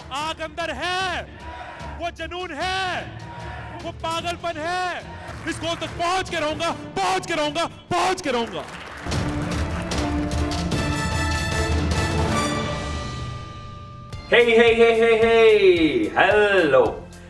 आग अंदर है, वो जुनून है, वो पागलपन है। इस गोल तक पहुंच के रहूंगा, पहुंच के रहूंगा, पहुंच के रहूंगा। हे हेलो।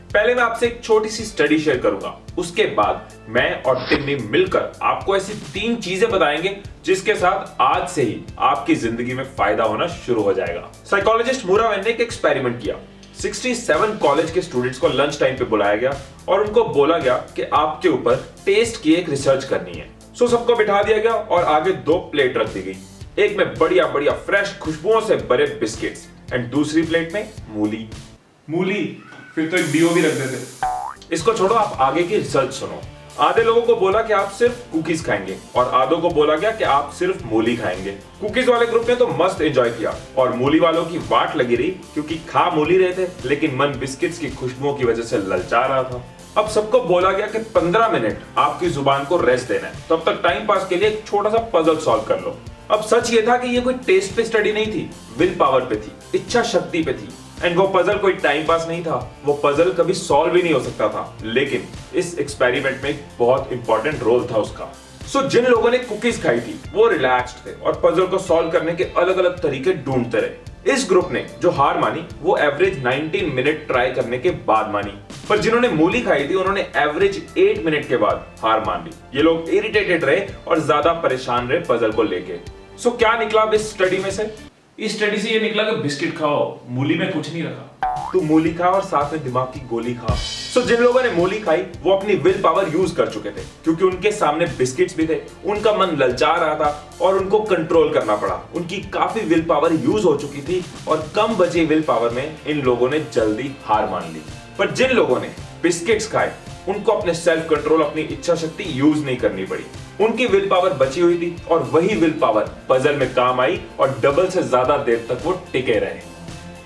पहले मैं आपसे एक छोटी सी स्टडी शेयर करूंगा, उसके बाद मैं और टिम्मी मिलकर आपको ऐसी 3 चीजें बताएंगे जिसके साथ आज से ही आपकी जिंदगी में फायदा होना शुरू हो जाएगा। साइकोलॉजिस्ट मुरावेन ने एक एक्सपेरिमेंट किया। 67 कॉलेज के स्टूडेंट्स को लंच टाइम पे बुलाया गया और उनको बोला गया कि आपके ऊपर टेस्ट की एक रिसर्च करनी है। सो सबको बिठा दिया गया और आगे 2 प्लेट रख दी गई। एक में बढ़िया बढ़िया फ्रेश खुशबुओं से भरे बिस्किट्स एंड दूसरी प्लेट में मूली। फिर तो एक डीओ भी रख देते। इसको छोड़ो, आप आगे की रिसर्च सुनो। आधे लोगों को बोला कि आप सिर्फ कुकीज खाएंगे और आधों को बोला गया कि आप सिर्फ मूली खाएंगे। कुकीज वाले ग्रुप ने तो मस्त एंजॉय किया और मूली वालों की वाट लगी रही, क्योंकि खा मूली रहे थे लेकिन मन बिस्किट्स की खुशबुओं की वजह से ललचा रहा था। अब सबको बोला गया कि 15 मिनट आपकी जुबान को रेस्ट देना है, तब तक टाइम पास के लिए एक छोटा सा पजल सॉल्व कर लो। अब सच ये था कि ये कोई टेस्ट पे स्टडी नहीं थी, विल पावर पे थी, इच्छा शक्ति पे थी। एंड वो पजल कोई टाइम पास नहीं था, वो पजल कभी सॉल्व भी नहीं हो सकता था, लेकिन इस एक्सपेरिमेंट में एक बहुत इंपॉर्टेंट रोल था उसका। सो जिन लोगों ने कुकीज खाई थी वो रिलैक्स्ड थे और पजल को सॉल्व करने के अलग अलग तरीके ढूंढते रहे। इस ग्रुप ने जो हार मानी वो एवरेज 19 मिनट ट्राई करने के बाद मानी, पर जिन्होंने मूली खाई थी उन्होंने एवरेज 8 मिनट के बाद हार मान ली। ये लोग इरिटेटेड रहे और ज्यादा परेशान रहे पजल को लेके। सो क्या निकला इस स्टडी में से? इस स्टडी से ये निकला कि बिस्किट खाओ, मूली में कुछ नहीं रखा। तू मूली खा और साथ में दिमाग की गोली खा। सो जिन लोगों ने मूली खाई वो अपनी विल पावर यूज कर चुके थे, क्योंकि उनके सामने बिस्किट्स भी थे, उनका मन ललचा रहा था और उनको कंट्रोल करना पड़ा। उनकी काफी विल पावर यूज हो चुकी थी और कम बची विल पावर में इन लोगों ने जल्दी हार मान ली। पर जिन लोगों ने बिस्किट्स खाए उनको अपने सेल्फ कंट्रोल, अपनी इच्छा शक्ति यूज नहीं करनी पड़ी। उनकी विल पावर बची हुई थी और वही विल पावर पजल में काम आई और डबल से ज्यादा देर तक वो टिके रहे।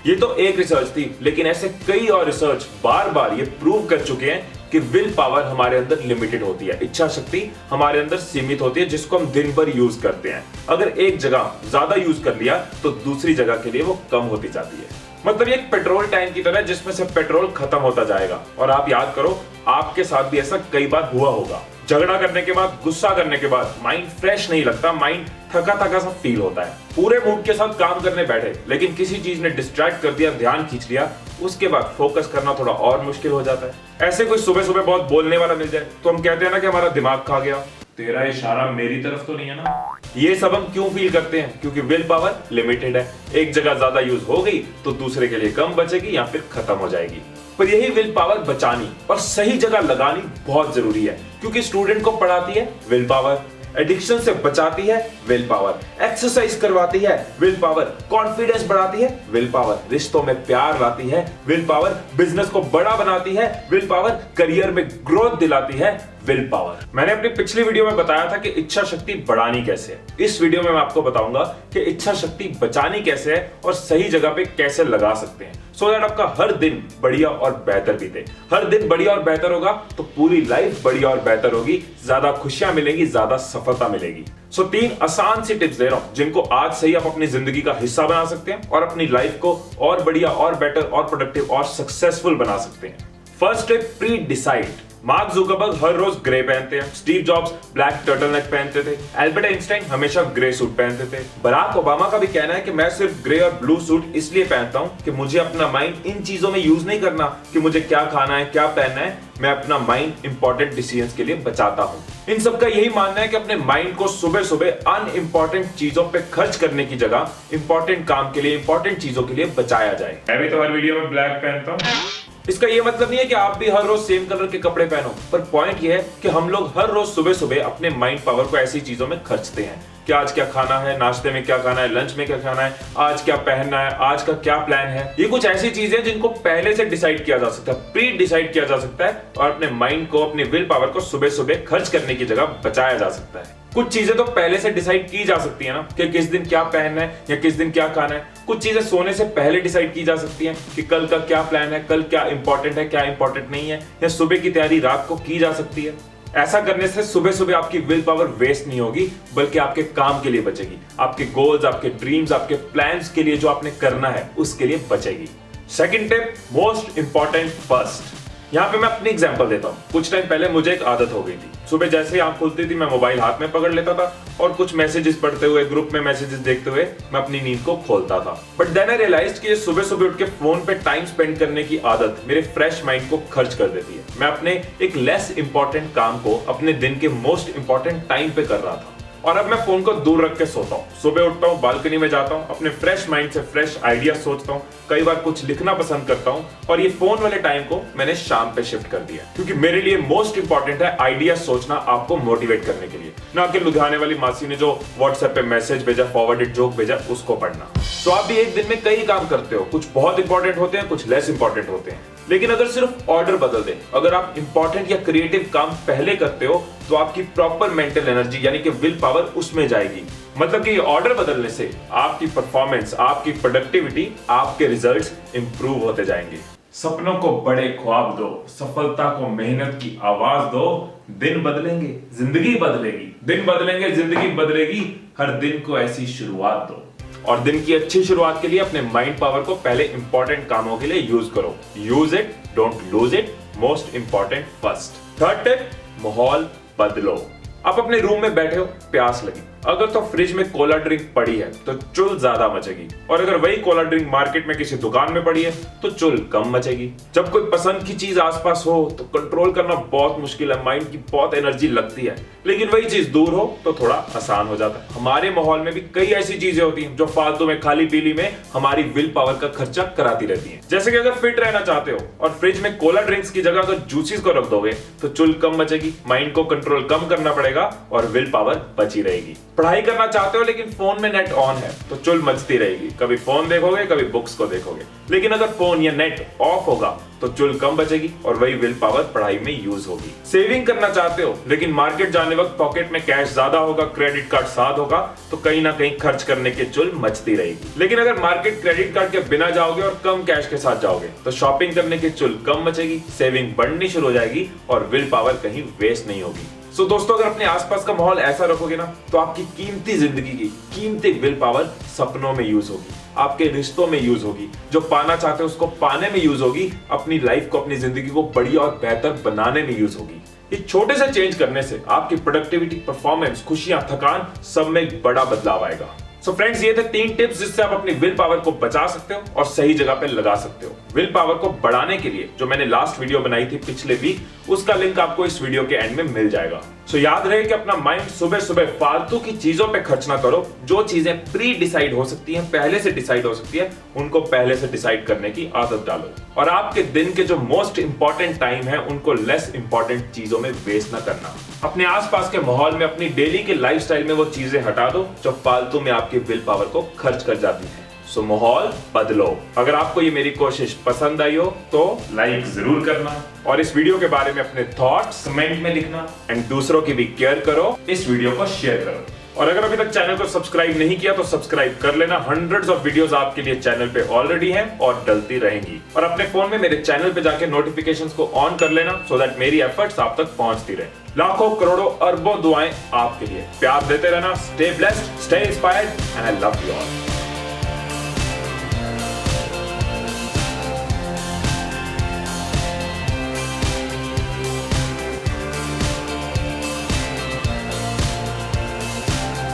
ये तो एक रिसर्च थी, लेकिन ऐसे कई और रिसर्च बार बार ये प्रूव कर चुके हैं कि विल पावर हमारे अंदर लिमिटेड होती है, इच्छा शक्ति हमारे अंदर सीमित होती है, जिसको हम दिन भर यूज करते हैं। अगर एक जगह ज्यादा यूज कर लिया तो दूसरी जगह के लिए वो कम होती जाती है। मतलब ये एक पेट्रोल टैंक की तरह है जिसमें से पेट्रोल खत्म होता जाएगा। और आप याद करो, आपके साथ भी ऐसा कई बार हुआ होगा। झगड़ा करने के बाद, गुस्सा करने के बाद माइंड फ्रेश नहीं लगता, माइंड थका थका सा फील होता है। पूरे मूड के साथ काम करने बैठे लेकिन किसी चीज ने डिस्ट्रैक्ट कर दिया, ध्यान खींच लिया, उसके बाद फोकस करना थोड़ा और मुश्किल हो जाता है। ऐसे कोई सुबह सुबह बहुत बोलने वाला मिल जाए तो हम कहते हैं ना कि हमारा दिमाग खा गया। तेरा इशारा मेरी तरफ तो नहीं है ना? ये सब हम क्यों फील करते हैं? क्योंकि विल पावर लिमिटेड है। एक जगह ज्यादा यूज हो गई तो दूसरे के लिए कम बचेगी या फिर खत्म हो जाएगी। पर यही विल पावर बचानी और सही जगह लगानी बहुत जरूरी है, क्योंकि स्टूडेंट को पढ़ाती है विल पावर, एडिक्शन से बचाती है विल पावर, एक्सरसाइज करवाती है विल पावर, कॉन्फिडेंस बढ़ाती है विल पावर, रिश्तों में प्यार लाती है विल पावर, बिजनेस को बड़ा बनाती है विल पावर, करियर में ग्रोथ दिलाती है विल पावर। मैंने अपनी पिछली वीडियो में बताया था कि इच्छा शक्ति बढ़ानी कैसे है। इस वीडियो में मैं आपको बताऊंगा कि इच्छा शक्ति बचानी कैसे है और सही जगह पे कैसे लगा सकते हैं, सो दैट आपका हर दिन बढ़िया और बेहतर बीते। हर दिन बढ़िया और बेहतर होगा तो पूरी लाइफ बढ़िया और बेहतर होगी, ज्यादा खुशियां मिलेंगी, ज्यादा सफलता मिलेगी। सो 3 आसान सी टिप्स दे रहा हूं जिनको आज से ही आप अपनी जिंदगी का हिस्सा बना सकते हैं और अपनी लाइफ को और बढ़िया और बेटर और प्रोडक्टिव और सक्सेसफुल बना सकते हैं। First tip, pre decide. Mark Zuckerberg हर रोज ग्रे पहनते हैं, स्टीव जॉब्स ब्लैक टर्टलनेक पहनते थे, एल्बर्ट आइंस्टाइन हमेशा ग्रे सूट पहनते थे। बराक ओबामा का भी कहना है कि मैं सिर्फ ग्रे और ब्लू सूट इसलिए पहनता हूं कि मुझे अपना माइंड इन चीजों में यूज नहीं करना कि मुझे क्या खाना है, क्या पहनना है। मैं अपना माइंड इंपॉर्टेंट डिसीजंस के लिए बचाता हूं। इन सबका यही मानना है कि अपने माइंड को सुबह सुबह अनइंपॉर्टेंट चीजों पे खर्च करने की जगह इंपॉर्टेंट काम के लिए, इंपॉर्टेंट चीजों के लिए बचाया जाए। मैं भी तो हर वीडियो में ब्लैक पहनता हूँ। इसका ये मतलब नहीं है कि आप भी हर रोज सेम कलर के कपड़े पहनो, पर पॉइंट ये है कि हम लोग हर रोज सुबह सुबह अपने माइंड पावर को ऐसी चीजों में खर्चते हैं कि आज क्या खाना है, नाश्ते में क्या खाना है, लंच में क्या खाना है, आज क्या पहनना है, आज का क्या प्लान है। ये कुछ ऐसी चीजें जिनको पहले से डिसाइड किया जा सकता है, प्री डिसाइड किया जा सकता है और अपने माइंड को, अपनी विल पावर को सुबह सुबह खर्च करने की जगह बचाया जा सकता है। कुछ चीजें तो पहले से डिसाइड की जा सकती है ना कि किस दिन क्या पहनना है या किस दिन क्या खाना है। कुछ चीजें सोने से पहले डिसाइड की जा सकती हैं कि कल का क्या प्लान है, कल क्या इंपॉर्टेंट है, क्या इंपॉर्टेंट नहीं है, या सुबह की तैयारी रात को की जा सकती है। ऐसा करने से सुबह सुबह आपकी विल पावर वेस्ट नहीं होगी, बल्कि आपके काम के लिए बचेगी, आपके गोल्स, आपके ड्रीम्स, आपके प्लान्स के लिए जो आपने करना है उसके लिए बचेगी। Second tip, most important first. यहाँ पे मैं अपनी एग्जांपल देता हूँ। कुछ टाइम पहले मुझे एक आदत हो गई थी, सुबह जैसे ही आंख खुलती थी मैं मोबाइल हाथ में पकड़ लेता था और कुछ मैसेजेस पढ़ते हुए, ग्रुप में मैसेजेस देखते हुए मैं अपनी नींद को खोलता था। बट देन आई रियलाइज्ड कि ये सुबह सुबह उठ के फोन पे टाइम स्पेंड करने की आदत मेरे फ्रेश माइंड को खर्च कर देती है। मैं अपने एक लेस इंपॉर्टेंट काम को अपने दिन के मोस्ट इंपॉर्टेंट टाइम पे कर रहा था और अब मैं फोन को दूर रख के सोता हूँ। सुबह उठता हूँ, बालकनी में जाता हूँ, अपने फ्रेश माइंड से फ्रेश आइडिया सोचता हूँ, कई बार कुछ लिखना पसंद करता हूँ और ये फोन वाले टाइम को मैंने शाम पे शिफ्ट कर दिया क्योंकि मेरे लिए मोस्ट इंपॉर्टेंट है आइडिया सोचना आपको मोटिवेट करने के लिए, ना कि लुधियाने वाली मासी ने जो व्हाट्सएप पे मैसेज भेजा, फॉरवर्डेड जोक भेजा, उसको पढ़ना। तो आप भी एक दिन में कई काम करते हो, कुछ बहुत इंपॉर्टेंट होते हैं, कुछ लेस इंपॉर्टेंट होते हैं, लेकिन अगर सिर्फ ऑर्डर बदल दें, अगर आप इंपॉर्टेंट या क्रिएटिव काम पहले करते हो तो आपकी प्रॉपर मेंटल एनर्जी यानी कि विल पावर उसमें जाएगी। मतलब कि ऑर्डर बदलने से आपकी परफॉर्मेंस, आपकी प्रोडक्टिविटी, आपके रिजल्ट्स इंप्रूव होते जाएंगे। सपनों को बड़े ख्वाब दो, सफलता को मेहनत की आवाज दो। दिन बदलेंगे जिंदगी बदलेगी, दिन बदलेंगे जिंदगी बदलेगी, हर दिन को ऐसी शुरुआत दो। और दिन की अच्छी शुरुआत के लिए अपने माइंड पावर को पहले इंपॉर्टेंट कामों के लिए यूज करो। Use it, don't lose it, most important first. Third tip, माहौल बदलो। आप अपने रूम में बैठे हो, प्यास लगी, अगर तो फ्रिज में कोला ड्रिंक पड़ी है तो चुल ज्यादा मचेगी और अगर वही कोला ड्रिंक मार्केट में किसी दुकान में पड़ी है तो चुल कम मचेगी। जब कोई पसंद की चीज आसपास हो तो कंट्रोल करना बहुत मुश्किल है, माइंड की बहुत एनर्जी लगती है, लेकिन वही चीज दूर हो तो थोड़ा आसान हो जाता है। हमारे माहौल में भी कई ऐसी चीजें होती हैं जो फालतू में, खाली पीली में हमारी विल पावर का खर्चा कराती रहती है। जैसे कि अगर फिट रहना चाहते हो और फ्रिज में कोला ड्रिंक्स की जगह अगर जूसेस को रख दोगे तो चुल कम मचेगी, माइंड को कंट्रोल कम करना पड़ेगा और विल पावर बची रहेगी। पढ़ाई करना चाहते हो लेकिन फोन में नेट ऑन है तो चुल मचती रहेगी, कभी फोन देखोगे कभी बुक्स को देखोगे, लेकिन अगर फोन या नेट ऑफ होगा तो चुल कम बचेगी और वही विल पावर पढ़ाई में यूज होगी। सेविंग करना चाहते हो लेकिन मार्केट जाने वक्त पॉकेट में कैश ज्यादा होगा, क्रेडिट कार्ड साथ होगा तो कहीं ना कहीं खर्च करने के चुल मचती रहेगी। लेकिन अगर मार्केट क्रेडिट कार्ड के बिना जाओगे और कम कैश के साथ जाओगे तो शॉपिंग करने की चुल कम मचेगी, सेविंग बढ़नी शुरू हो जाएगी और विल पावर कहीं वेस्ट नहीं होगी। सो दोस्तों, अगर अपने आसपास का माहौल ऐसा रखोगे ना तो आपकी कीमती जिंदगी की कीमती विल पावर सपनों में यूज होगी, आपके रिश्तों में यूज होगी, जो पाना चाहते हो उसको पाने में यूज होगी, अपनी लाइफ को, अपनी जिंदगी को बढ़िया और बेहतर बनाने में यूज होगी। इस छोटे से चेंज करने से आपकी प्रोडक्टिविटी, परफॉर्मेंस, खुशियां, थकान सब में एक बड़ा बदलाव आएगा। सो फ्रेंड्स, ये थे 3 टिप्स जिससे आप अपनी विल पावर को बचा सकते हो और सही जगह पे लगा सकते हो। विल पावर को बढ़ाने के लिए जो मैंने लास्ट वीडियो बनाई थी पिछले वीक, उसका लिंक आपको इस वीडियो के एंड में मिल जाएगा। सो याद रहे कि अपना माइंड सुबह सुबह फालतू की चीजों पे खर्च ना करो। जो चीजें प्री डिसाइड हो सकती हैं, पहले से डिसाइड हो सकती है, उनको पहले से डिसाइड करने की आदत डालो और आपके दिन के जो मोस्ट इंपॉर्टेंट टाइम है उनको लेस इंपॉर्टेंट चीजों में वेस्ट ना करना। अपने आसपास के माहौल में, अपनी डेली के लाइफस्टाइल में वो चीजें हटा दो जो फालतू में आपकी विल पावर को खर्च कर जाती है। सो माहौल बदलो। अगर आपको ये मेरी कोशिश पसंद आई हो तो लाइक जरूर करना और इस वीडियो के बारे में अपने थॉट्स कमेंट में लिखना एंड दूसरों की भी केयर करो। इस वीडियो को शेयर करो और अगर अभी तक चैनल को सब्सक्राइब नहीं किया तो सब्सक्राइब कर लेना। हंड्रेड्स ऑफ वीडियोस आपके लिए चैनल पे ऑलरेडी हैं और डलती रहेंगी। और अपने फोन में मेरे चैनल पे जाके नोटिफिकेशंस को ऑन कर लेना सो दैट मेरी एफर्ट्स आप तक पहुंचती रहे। लाखों करोड़ों अरबों दुआएं आपके लिए। प्यार देते रहना। Stay blessed, stay inspired and I love you all.